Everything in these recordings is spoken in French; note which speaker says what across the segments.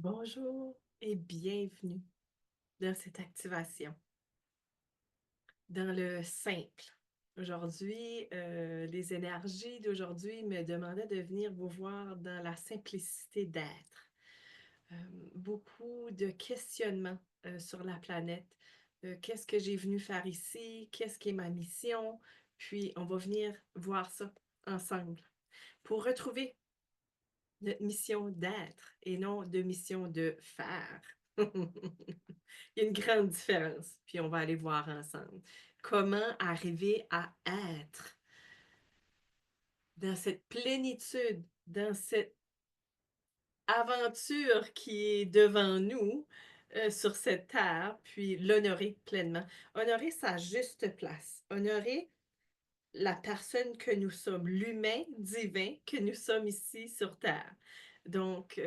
Speaker 1: Bonjour et bienvenue dans cette activation, dans le simple. Aujourd'hui, les énergies d'aujourd'hui me demandaient de venir vous voir dans la simplicité d'être. Euh, Beaucoup de questionnements sur la planète. Qu'est-ce que j'ai venu faire ici? Qu'est-ce qui est ma mission? Puis on va venir voir ça ensemble pour retrouver notre mission d'être et non de mission de faire. Il y a une grande différence, puis on va aller voir ensemble. Comment arriver à être dans cette plénitude, dans cette aventure qui est devant nous sur cette terre, puis l'honorer pleinement. Honorer sa juste place. Honorer la personne que nous sommes, l'humain divin que nous sommes ici sur Terre. Donc,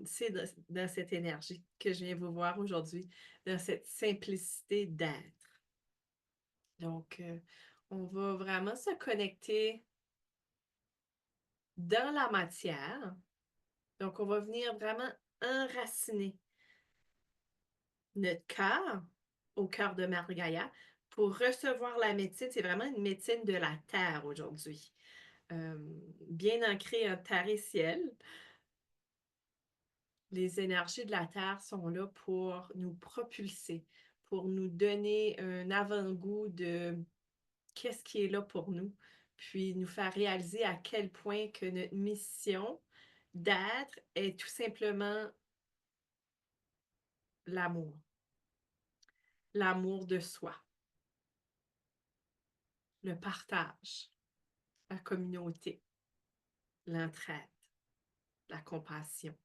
Speaker 1: c'est dans cette énergie que je viens vous voir aujourd'hui, dans cette simplicité d'être. Donc, on va vraiment se connecter dans la matière. Donc, on va venir vraiment enraciner notre cœur au cœur de Mère Gaïa pour recevoir la médecine. C'est vraiment une médecine de la terre aujourd'hui. Euh, Bien ancrée en terre et ciel. Les énergies de la terre sont là pour nous propulser, pour nous donner un avant-goût de qu'est-ce qui est là pour nous, puis nous faire réaliser à quel point que notre mission d'être est tout simplement l'amour, l'amour de soi, le partage, la communauté, l'entraide, la compassion.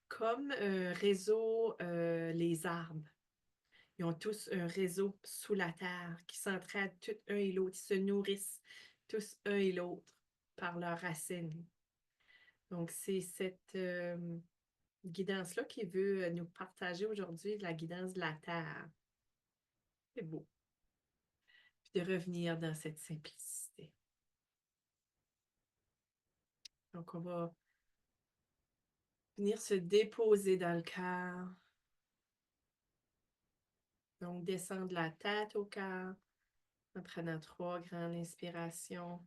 Speaker 1: Comme un réseau, les arbres, ils ont tous un réseau sous la terre qui s'entraident tous un et l'autre. Ils se nourrissent tous un et l'autre par leurs racines. Donc, c'est cette guidance-là qui veut nous partager aujourd'hui, la guidance de la terre. C'est beau. Puis de revenir dans cette simplicité. Donc, on va venir se déposer dans le cœur. Donc, descendre la tête au cœur en prenant 3 grandes inspirations.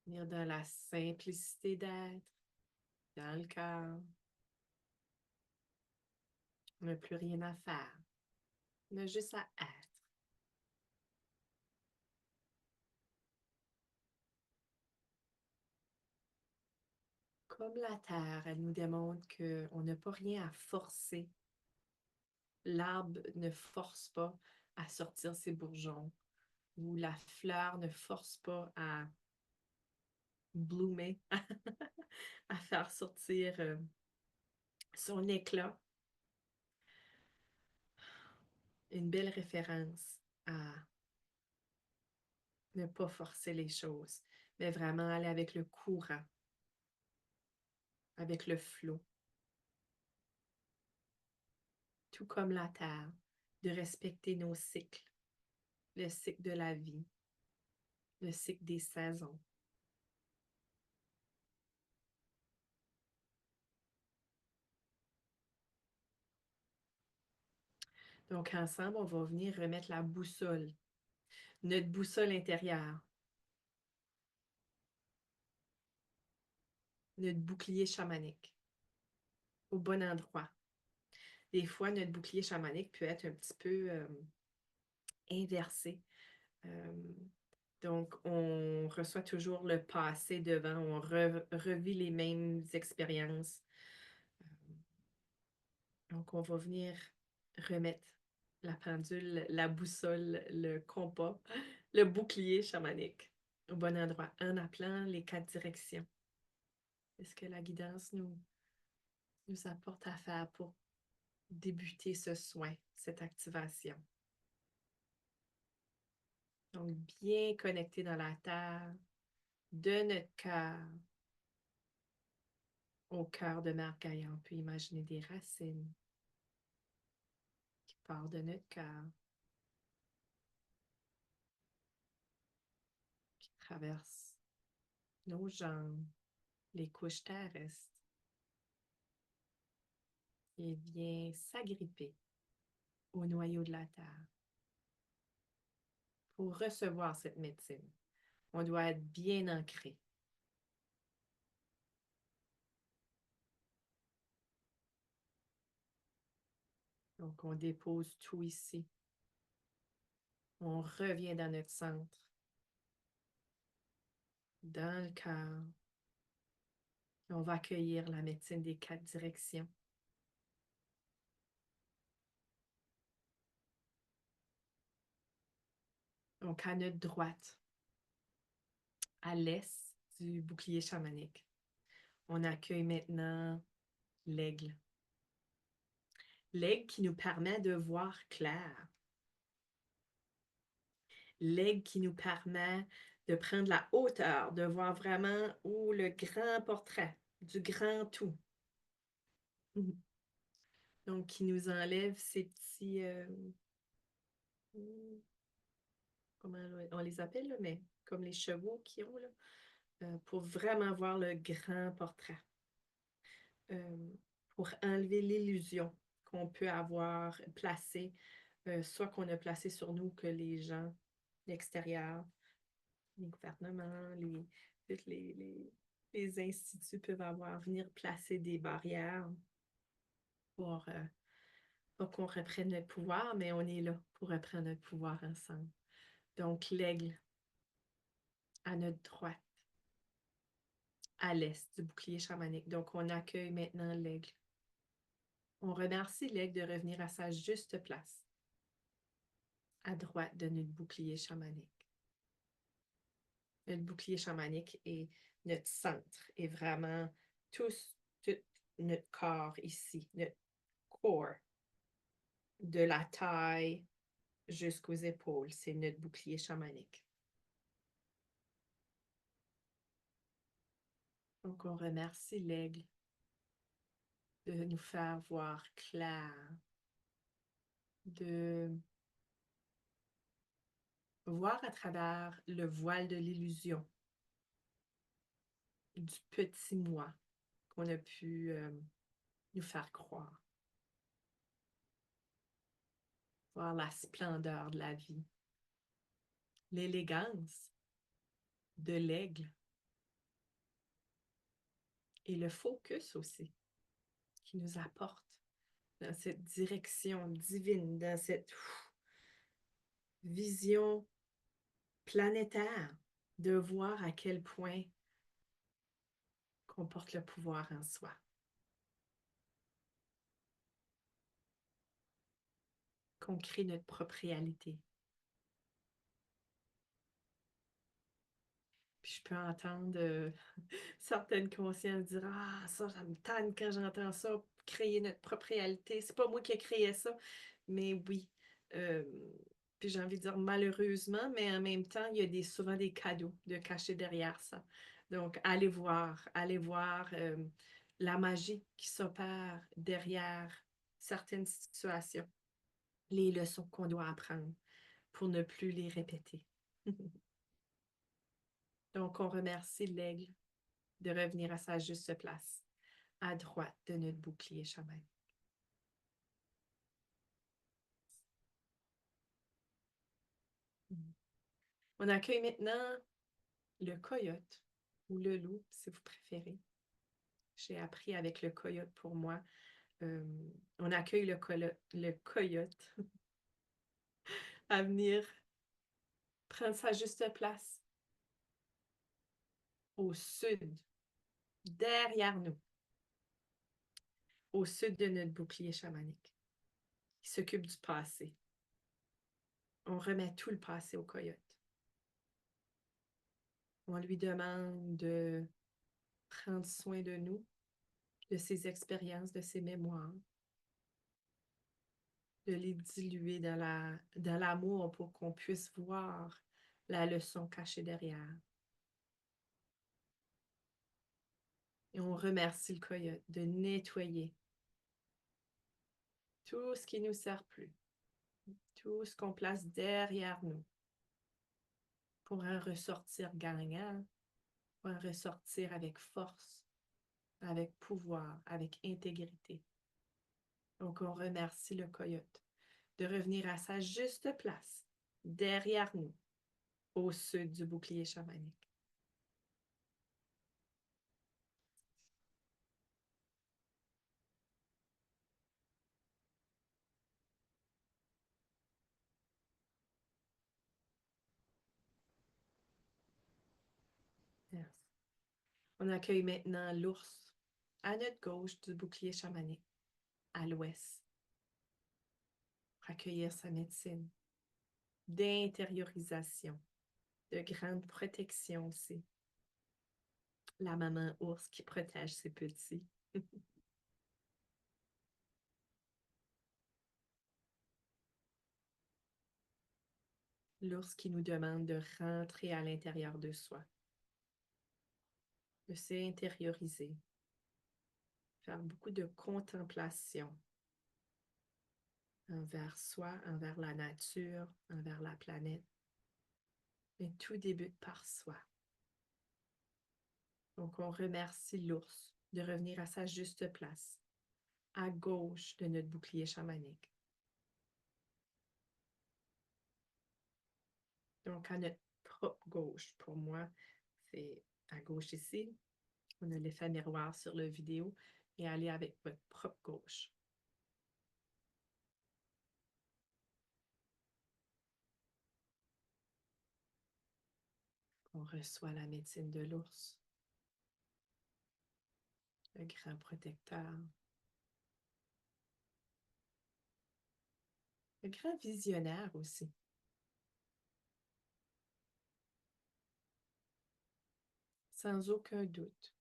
Speaker 1: Venir dans la simplicité d'être, dans le cœur. On n'a plus rien à faire. On a juste à être. Comme la terre, elle nous démontre qu'on n'a pas rien à forcer. L'arbre ne force pas à sortir ses bourgeons ou la fleur ne force pas à bloomer, à faire sortir son éclat. Une belle référence à ne pas forcer les choses, mais vraiment aller avec le courant, avec le flot, tout comme la terre, de respecter nos cycles, le cycle de la vie, le cycle des saisons. Donc, ensemble, on va venir remettre la boussole, notre boussole intérieure, notre bouclier chamanique, au bon endroit. Des fois, notre bouclier chamanique peut être un petit peu inversé. Euh, donc, on reçoit toujours le passé devant, on revit les mêmes expériences. Donc, on va venir remettre la pendule, la boussole, le compas, le bouclier chamanique au bon endroit, en appelant les 4 directions. C'est ce que la guidance nous apporte à faire pour débuter ce soin, cette activation. Donc, bien connecté dans la terre, de notre cœur au cœur de Mère Gaïa. On peut imaginer des racines qui partent de notre cœur. traverse nos jambes, les couches terrestres et vient s'agripper au noyau de la Terre. Pour recevoir cette médecine, on doit être bien ancré. Donc, on dépose tout ici. On revient dans notre centre, dans le cœur. On va accueillir la médecine des 4 directions. Donc, à notre droite, à l'est du bouclier chamanique, on accueille maintenant l'aigle. L'aigle qui nous permet de voir clair. L'aigle qui nous permet de prendre la hauteur, de voir vraiment le grand portrait du grand tout. Donc, qui nous enlève ces petits... comment on les appelle, là, mais comme les chevaux qui ont, là, pour vraiment voir le grand portrait. Pour enlever l'illusion qu'on peut avoir placée, soit qu'on a placé sur nous que les gens, l'extérieur, les gouvernements, les instituts peuvent avoir, venir placer des barrières pour pas qu'on reprenne notre pouvoir, mais on est là pour reprendre notre pouvoir ensemble. Donc, l'aigle à notre droite, à l'est du bouclier chamanique. Donc, on accueille maintenant l'aigle. On remercie l'aigle de revenir à sa juste place, à droite de notre bouclier chamanique. Notre bouclier chamanique est notre centre, et vraiment tout notre corps ici, notre corps, de la taille jusqu'aux épaules, c'est notre bouclier chamanique. Donc, on remercie l'aigle de nous faire voir clair, de voir à travers le voile de l'illusion du petit moi qu'on a pu nous faire croire. Voir la splendeur de la vie, l'élégance de l'aigle et le focus aussi qui nous apporte dans cette direction divine, dans cette vision planétaire de voir à quel point qu'on porte le pouvoir en soi. Qu'on crée notre propre réalité. Puis je peux entendre certaines consciences dire « Ah, ça me tanne quand j'entends ça, créer notre propre réalité. C'est pas moi qui ai créé ça. » Mais oui. Puis j'ai envie de dire malheureusement, mais en même temps, il y a souvent des cadeaux de cachés derrière ça. Donc, allez voir la magie qui s'opère derrière certaines situations, les leçons qu'on doit apprendre pour ne plus les répéter. Donc, on remercie l'aigle de revenir à sa juste place, à droite de notre bouclier chamanique. On accueille maintenant le coyote ou le loup, si vous préférez. J'ai appris avec le coyote pour moi. On accueille le coyote à venir prendre sa juste place au sud, derrière nous, au sud de notre bouclier chamanique. Il s'occupe du passé. On remet tout le passé au coyote. On lui demande de prendre soin de nous, de ses expériences, de ses mémoires, de les diluer dans l'amour pour qu'on puisse voir la leçon cachée derrière. Et on remercie le coyote de nettoyer tout ce qui ne nous sert plus, tout ce qu'on place derrière nous pour en ressortir gagnant, pour en ressortir avec force, avec pouvoir, avec intégrité. Donc, on remercie le coyote de revenir à sa juste place, derrière nous, au sud du bouclier chamanique. Yes. On accueille maintenant l'ours à notre gauche du bouclier chamanique, à l'ouest, pour accueillir sa médecine d'intériorisation, de grande protection aussi. La maman ours qui protège ses petits. L'ours qui nous demande de rentrer à l'intérieur de soi, de s'intérioriser, faire beaucoup de contemplation envers soi, envers la nature, envers la planète. Mais tout débute par soi. Donc, on remercie l'ours de revenir à sa juste place, à gauche de notre bouclier chamanique. Donc, à notre propre gauche, pour moi, c'est à gauche ici. On a l'effet miroir sur la vidéo et allez avec votre propre gauche. On reçoit la médecine de l'ours, le grand protecteur, le grand visionnaire aussi. Sans aucun doute,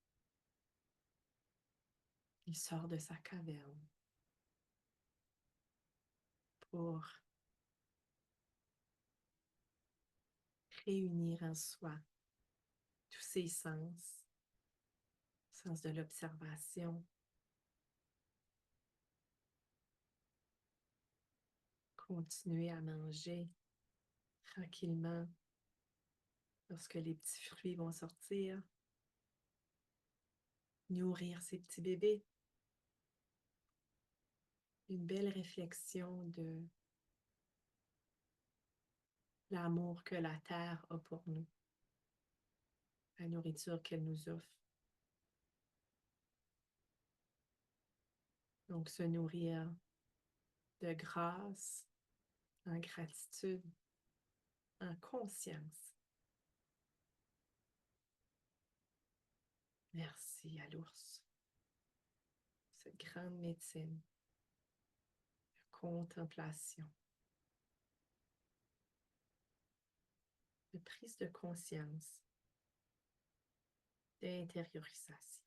Speaker 1: il sort de sa caverne pour réunir en soi tous ses sens de l'observation, continuer à manger tranquillement lorsque les petits fruits vont sortir, nourrir ses petits bébés. Une belle réflexion de l'amour que la terre a pour nous, la nourriture qu'elle nous offre. Donc, se nourrir de grâce, en gratitude, en conscience. Merci à l'ours, cette grande médecine de contemplation, de prise de conscience, d'intériorisation.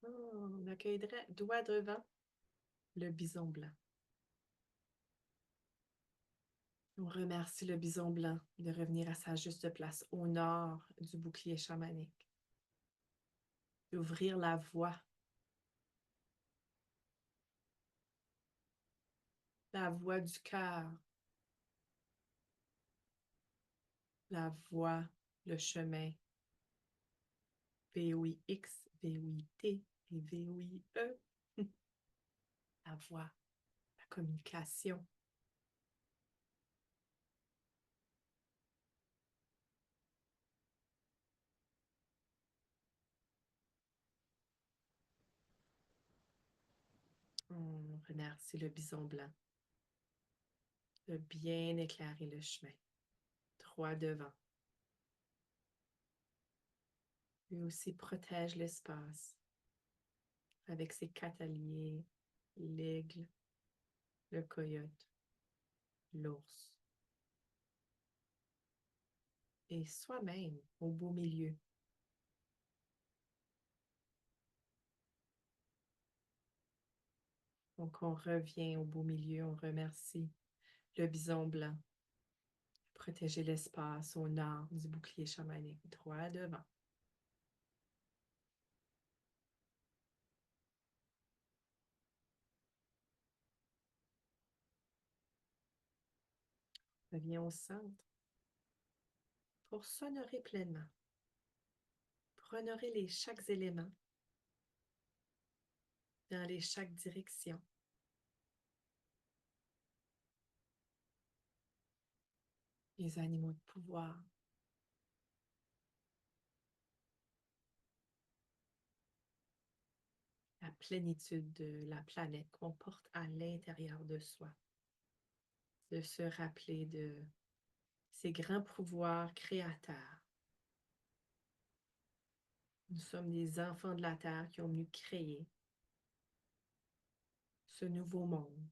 Speaker 1: Oh, on accueillerait doigt devant le bison blanc. On remercie le bison blanc de revenir à sa juste place au nord du bouclier chamanique, d'ouvrir la voie du cœur, la voie, le chemin, VOIX, VOIT et VOIE, la voie, la communication. On remercie le bison blanc de bien éclairer le chemin, droit devant. Lui aussi protège l'espace avec ses 4 alliés, l'aigle, le coyote, l'ours et soi-même au beau milieu. Donc, on revient au beau milieu, on remercie le bison blanc, protéger l'espace au nord du bouclier chamanique, droit devant. Reviens au centre pour s'honorer pleinement, pour honorer les chaque élément dans les chaque direction. Les animaux de pouvoir, la plénitude de la planète qu'on porte à l'intérieur de soi. De se rappeler de ces grands pouvoirs créateurs. Nous sommes des enfants de la Terre qui ont venu créer ce nouveau monde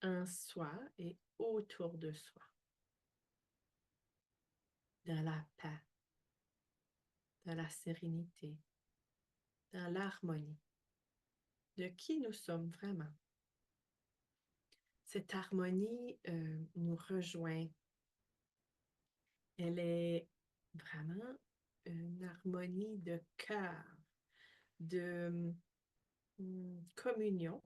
Speaker 1: en soi et autour de soi, dans la paix, dans la sérénité, dans l'harmonie de qui nous sommes vraiment. Cette harmonie nous rejoint. Elle est vraiment une harmonie de cœur, de communion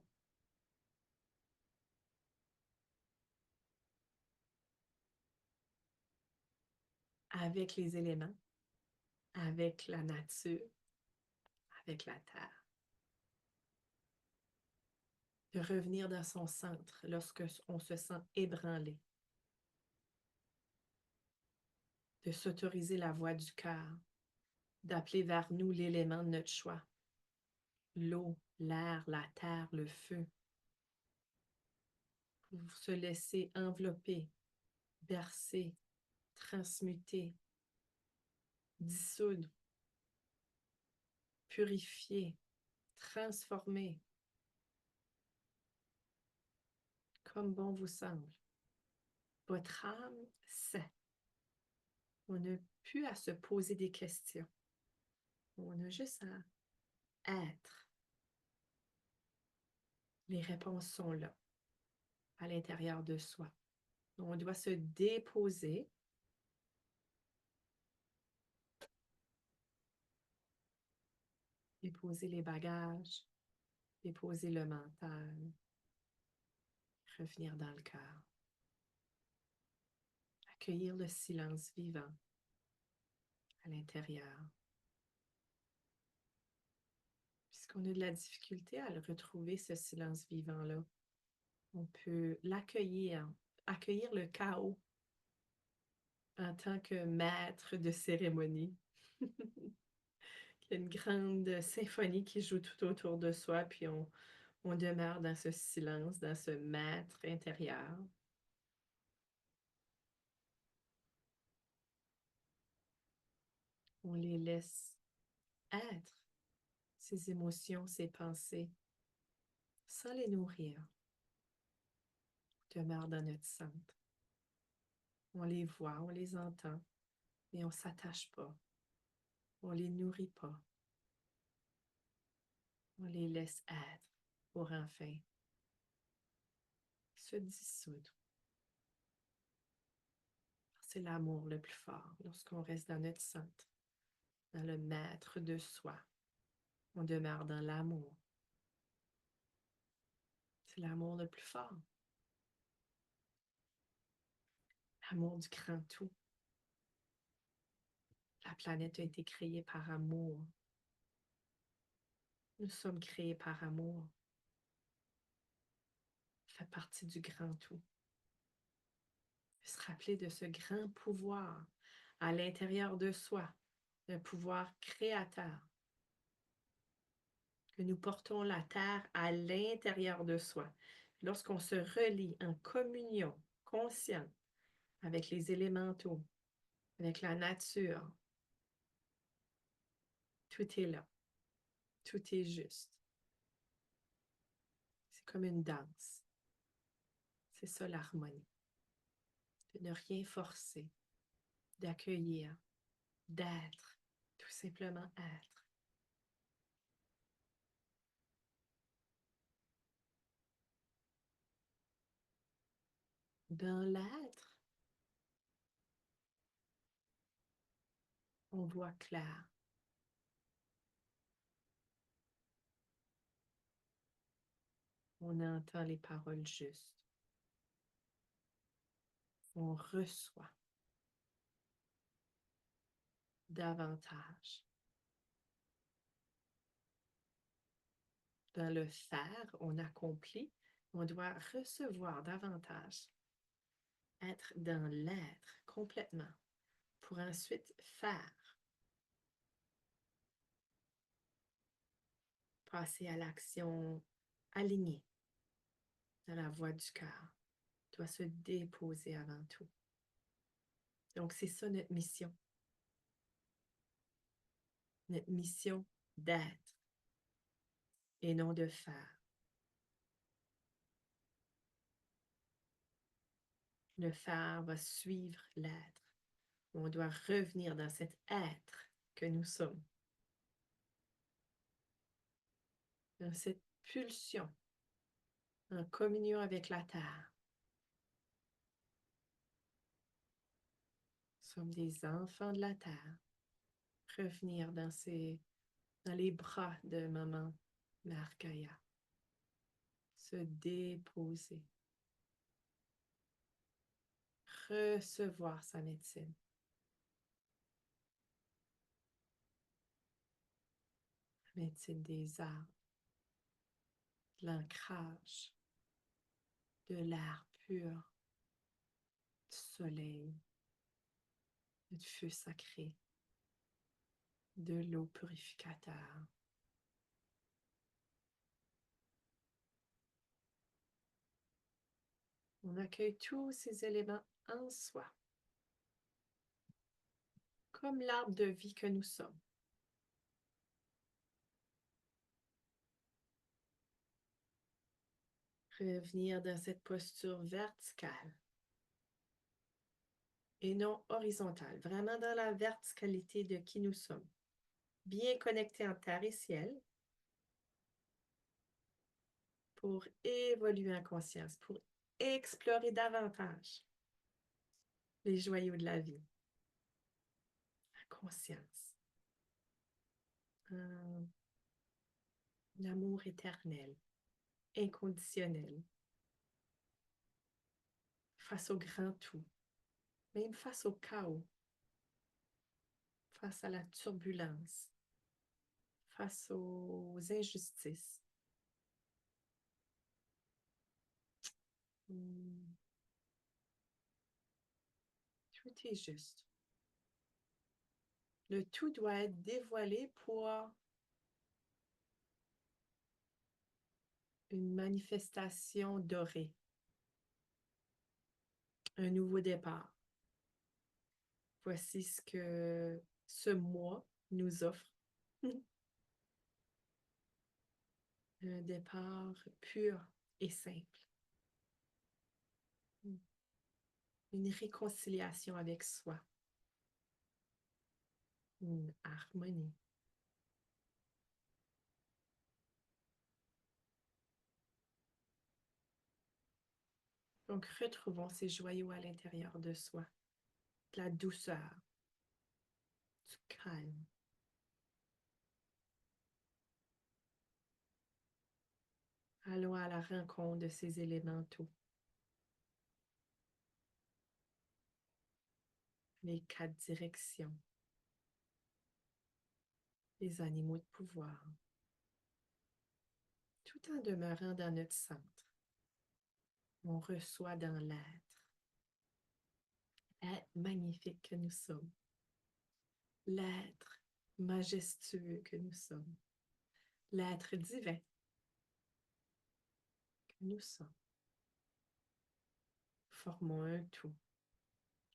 Speaker 1: avec les éléments, avec la nature, avec la terre. De revenir dans son centre lorsque on se sent ébranlé. De s'autoriser la voix du cœur, d'appeler vers nous l'élément de notre choix. L'eau, l'air, la terre, le feu. Pour se laisser envelopper, bercer, transmuter, dissoudre, purifier, transformer, comme bon vous semble. Votre âme sait. On n'a plus à se poser des questions. On a juste à être. Les réponses sont là, à l'intérieur de soi. On doit se déposer. Déposer les bagages, déposer le mental, revenir dans le cœur. Accueillir le silence vivant à l'intérieur. Puisqu'on a de la difficulté à le retrouver, ce silence vivant-là, on peut l'accueillir, accueillir le chaos en tant que maître de cérémonie. Il y a une grande symphonie qui joue tout autour de soi, puis on demeure dans ce silence, dans ce maître intérieur. On les laisse être, ces émotions, ces pensées, sans les nourrir. On demeure dans notre centre. On les voit, on les entend, mais on ne s'attache pas. On ne les nourrit pas. On les laisse être pour enfin se dissoudre. C'est l'amour le plus fort lorsqu'on reste dans notre centre, dans le maître de soi. On demeure dans l'amour. C'est l'amour le plus fort. L'amour du grand tout. La planète a été créée par amour. Nous sommes créés par amour. Ça fait partie du grand tout. Se rappeler de ce grand pouvoir à l'intérieur de soi, un pouvoir créateur. Que nous portons la terre à l'intérieur de soi. Lorsqu'on se relie en communion consciente avec les élémentaux, avec la nature, tout est là. Tout est juste. C'est comme une danse. C'est ça l'harmonie. De ne rien forcer, d'accueillir, d'être, tout simplement être. Dans l'être, on voit clair. On entend les paroles justes. On reçoit davantage. Dans le faire, on accomplit, on doit recevoir davantage. Être dans l'être complètement pour ensuite faire. Passer à l'action alignée dans la voie du cœur. Doit se déposer avant tout. Donc, c'est ça notre mission. Notre mission d'être et non de faire. Le faire va suivre l'être. On doit revenir dans cet être que nous sommes. Dans cette pulsion en communion avec la terre. Nous sommes des enfants de la terre. Revenir dans les bras de maman Mère Gaïa. Se déposer. Recevoir sa médecine. La médecine des arbres. De l'ancrage. De l'air pur. Du soleil. Du feu sacré. De l'eau purificateur. On accueille tous ces éléments en soi, comme l'arbre de vie que nous sommes. Revenir dans cette posture verticale et non horizontale, vraiment dans la verticalité de qui nous sommes. Bien connectés en terre et ciel pour évoluer en conscience, pour explorer davantage les joyaux de la vie, la conscience, l'amour éternel, inconditionnel, face au grand tout, même face au chaos, face à la turbulence, face aux injustices. Tout est juste. Le tout doit être dévoilé pour une manifestation dorée, un nouveau départ. Voici ce que ce mois nous offre. Un départ pur et simple. Une réconciliation avec soi. Une harmonie. Donc, retrouvons ces joyaux à l'intérieur de soi. De la douceur, du calme. Allons à la rencontre de ces élémentaux. Les 4 directions. Les animaux de pouvoir. Tout en demeurant dans notre centre. On reçoit dans l'être magnifique que nous sommes, l'être majestueux que nous sommes, l'être divin que nous sommes. Formons un tout.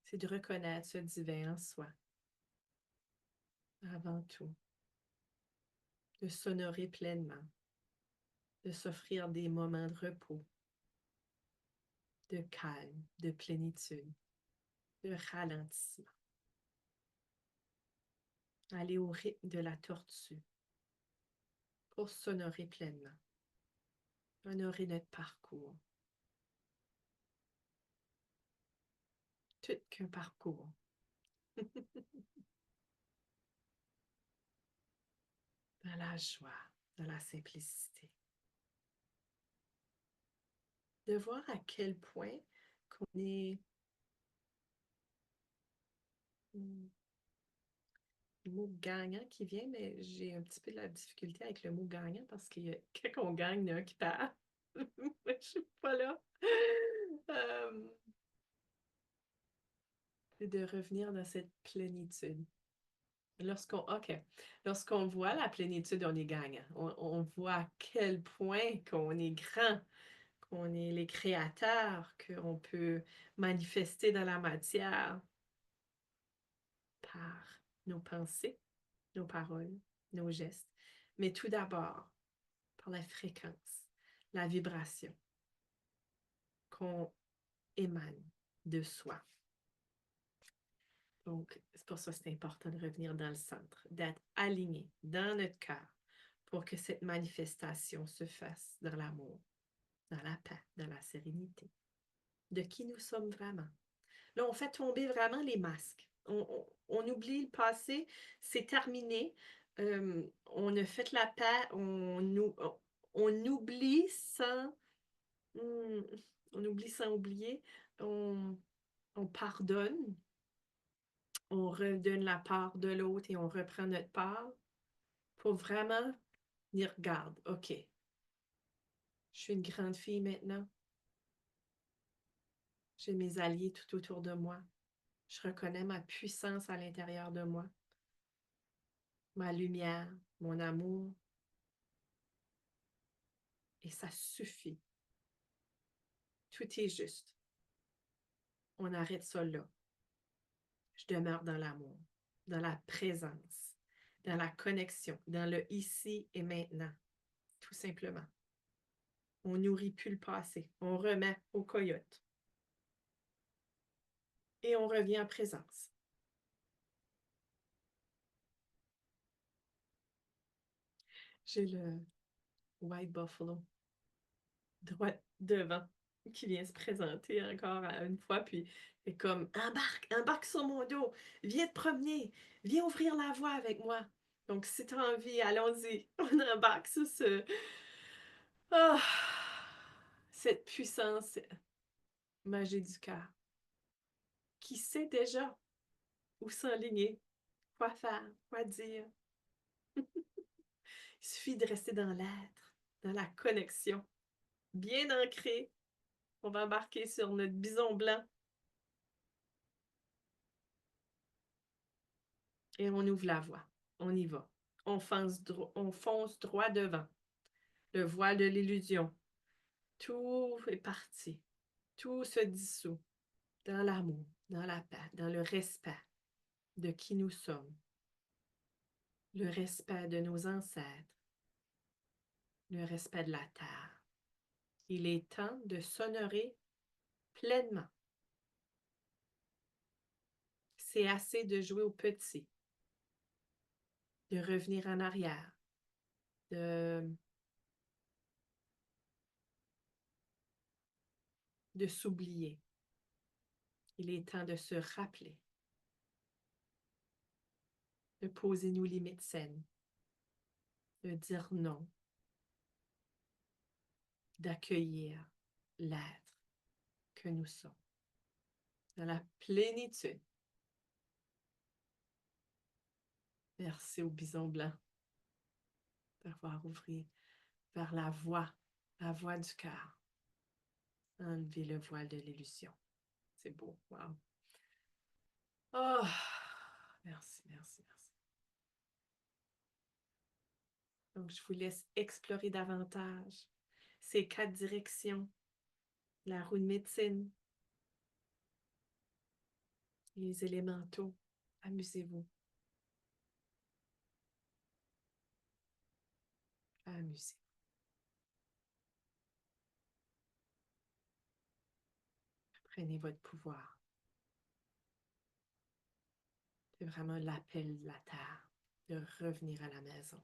Speaker 1: C'est de reconnaître ce divin en soi, avant tout, de s'honorer pleinement, de s'offrir des moments de repos, de calme, de plénitude, de ralentissement. Aller au rythme de la tortue pour s'honorer pleinement, honorer notre parcours. Tout qu'un parcours. Dans la joie, dans la simplicité. De voir à quel point qu'on est le mot gagnant qui vient, mais j'ai un petit peu de la difficulté avec le mot gagnant parce que quand on gagne, il y en a un qui perd. Je suis pas là. Euh, c'est de revenir dans cette plénitude. OK. Lorsqu'on voit la plénitude, on est gagnant. On voit à quel point qu'on est grand, qu'on est les créateurs, qu'on peut manifester dans la matière par nos pensées, nos paroles, nos gestes. Mais tout d'abord, par la fréquence, la vibration qu'on émane de soi. Donc, c'est pour ça que c'est important de revenir dans le centre, d'être aligné dans notre cœur pour que cette manifestation se fasse dans l'amour, dans la paix, dans la sérénité, de qui nous sommes vraiment. Là, on fait tomber vraiment les masques. On oublie le passé, c'est terminé. On a fait la paix, on oublie sans, hmm, on oublie sans oublier, on pardonne, on redonne la part de l'autre et on reprend notre part pour vraiment dire, regarde, OK, je suis une grande fille maintenant, j'ai mes alliés tout autour de moi, je reconnais ma puissance à l'intérieur de moi, ma lumière, mon amour, et ça suffit. Tout est juste. On arrête ça là. Je demeure dans l'amour, dans la présence, dans la connexion, dans le ici et maintenant, tout simplement. On nourrit plus le passé. On remet au coyote. Et on revient en présence. J'ai le White Buffalo droit devant qui vient se présenter encore une fois, puis c'est comme embarque sur mon dos, viens te promener, viens ouvrir la voie avec moi. Donc, si tu as envie, allons-y, on embarque sur oh, cette puissance magie du cœur qui sait déjà où s'enligner, quoi faire, quoi dire. Il suffit de rester dans l'être, dans la connexion, bien ancré. On va embarquer sur notre bison blanc et on ouvre la voie. On y va. On fonce droit devant. Le voile de l'illusion. Tout est parti. Tout se dissout dans l'amour, dans la paix, dans le respect de qui nous sommes, le respect de nos ancêtres, le respect de la terre. Il est temps de s'honorer pleinement. C'est assez de jouer au petit, de revenir en arrière, de s'oublier. Il est temps de se rappeler, de poser nos limites saines, de dire non, d'accueillir l'être que nous sommes, dans la plénitude. Merci au bison blanc d'avoir ouvert vers la voie du cœur. Enlever le voile de l'illusion. C'est beau. Wow. Oh, merci, merci, merci. Donc, je vous laisse explorer davantage ces 4 directions. La roue de médecine, les élémentaux. Amusez-vous. Amusez-vous. Prenez votre pouvoir. C'est vraiment l'appel de la terre de revenir à la maison.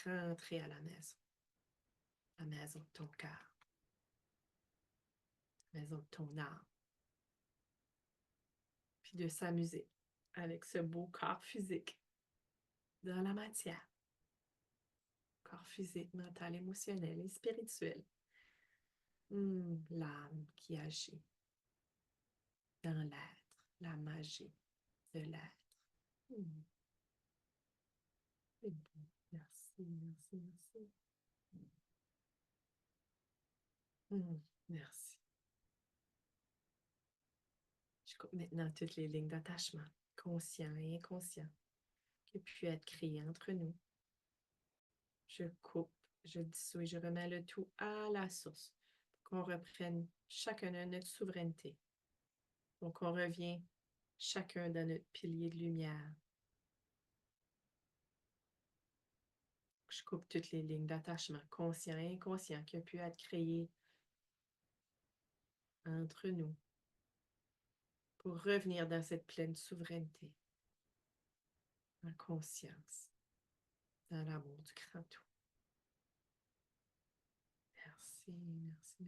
Speaker 1: Rentrer à la maison de ton cœur, la maison de ton âme. Puis de s'amuser avec ce beau corps physique dans la matière. Corps physique, mental, émotionnel et spirituel. L'âme qui agit dans l'être, la magie de l'être. C'est bon. Merci, merci, merci. Merci. Je coupe maintenant toutes les lignes d'attachement, conscient et inconscient, qui pu être créées entre nous. Je coupe, je dissous et je remets le tout à la source pour qu'on reprenne chacun de notre souveraineté. Donc, on revient chacun dans notre pilier de lumière. Je coupe toutes les lignes d'attachement, conscient et inconscient, qui ont pu être créées entre nous pour revenir dans cette pleine souveraineté, en conscience, dans l'amour du grand tout. Merci, merci,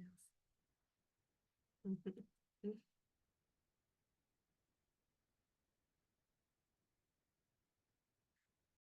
Speaker 1: merci.